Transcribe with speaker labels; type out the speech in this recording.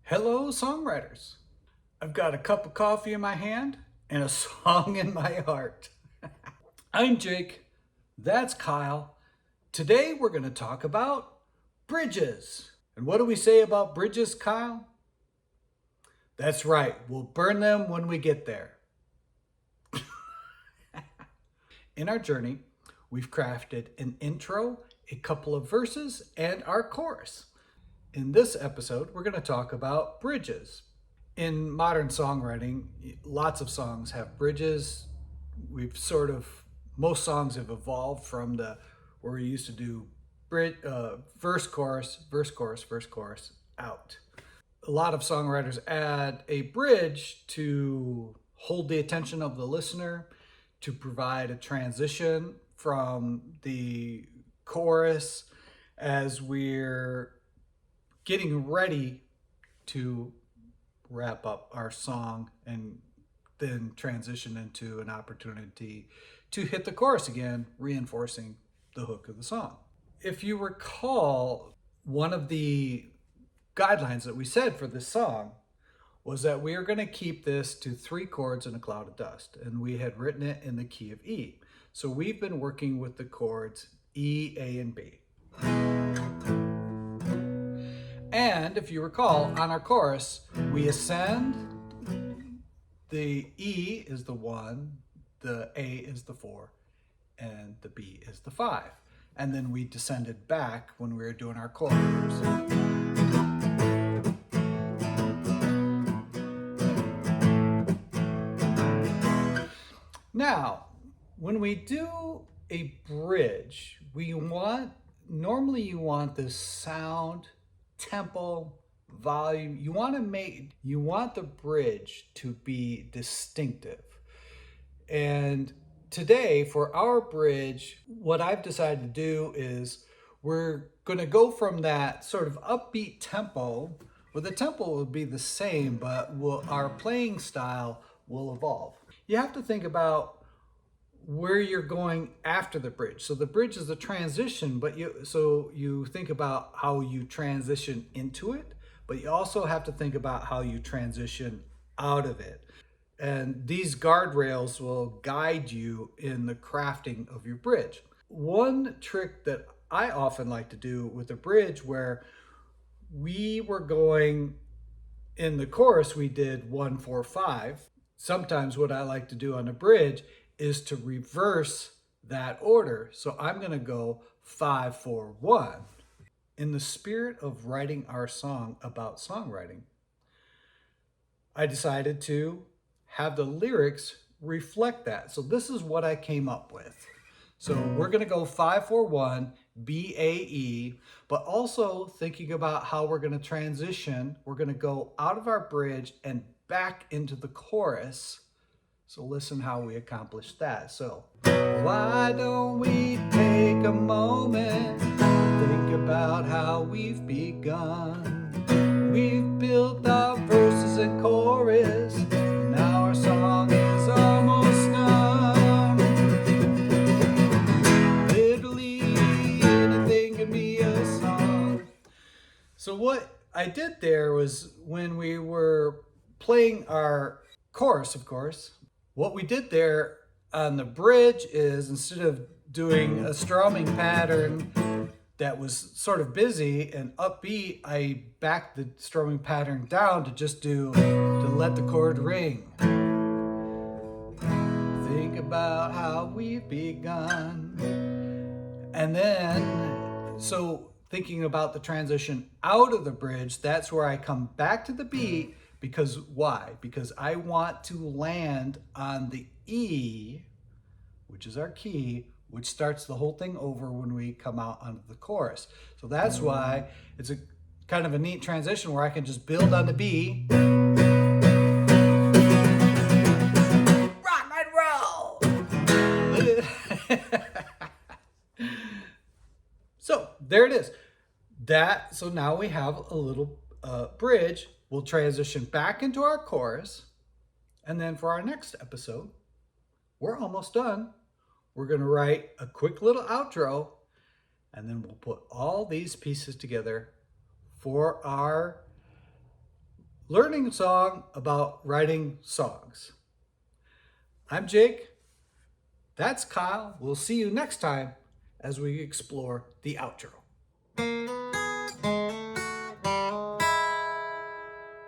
Speaker 1: Hello, songwriters. I've got a cup of coffee in my hand and a song in my heart. I'm Jake. That's Kyle. Today we're going to talk about bridges. And what do we say about bridges, Kyle? That's right, we'll burn them when we get there. In our journey, we've crafted an intro, a couple of verses, and our chorus. In this episode, we're going to talk about bridges. In modern songwriting, lots of songs have bridges. Most songs have evolved from where we used to do verse, chorus, verse, chorus, verse, chorus, out. A lot of songwriters add a bridge to hold the attention of the listener, to provide a transition from the chorus as we're getting ready to wrap up our song and then transition into an opportunity to hit the chorus again, reinforcing the hook of the song. If you recall, one of the guidelines that we said for this song was that we are going to keep this to 3 chords and a cloud of dust, and we had written it in the key of E. So we've been working with the chords E, A, and B. And if you recall, on our chorus, we ascend. The E is the 1, the A is the 4, and the B is the 5. And then we descended back when we were doing our chorus. Now, when we do a bridge, normally you want this sound, tempo, volume. You want the bridge to be distinctive. And today for our bridge, what I've decided to do is we're going to go from that sort of upbeat tempo. Well, the tempo will be the same, but our playing style will evolve. You have to think about where you're going after the bridge. So the bridge is a transition, but you think about how you transition into it, but you also have to think about how you transition out of it. And these guardrails will guide you in the crafting of your bridge. One trick that I often like to do with a bridge, where we were going in the chorus, we did 1, 4, 5. Sometimes what I like to do on a bridge is to reverse that order. So I'm going to go 5, 4, 1. In the spirit of writing our song about songwriting, I decided to have the lyrics reflect that. So this is what I came up with. So we're going to go 5, 4, 1, B, A, E, but also thinking about how we're going to transition. We're going to go out of our bridge and back into the chorus. So listen how we accomplish that. So why don't we take a moment, think about how we've begun. We've built our verses and chorus, now our song is almost done. Literally anything can be a song. So what I did there was, when we were playing our chorus, of course, what we did there on the bridge is, instead of doing a strumming pattern that was sort of busy and upbeat, I backed the strumming pattern down to let the chord ring. Think about how we've begun. And then, so thinking about the transition out of the bridge, that's where I come back to the beat. Because why? Because I want to land on the E, which is our key, which starts the whole thing over when we come out onto the chorus. So that's why it's a kind of a neat transition where I can just build on the B. Rock and roll! So there it is. So now we have a little bridge. We'll transition back into our chorus. And then for our next episode, we're almost done. We're going to write a quick little outro, and then we'll put all these pieces together for our learning a song about writing songs. I'm Jake. That's Kyle. We'll see you next time as we explore the outro.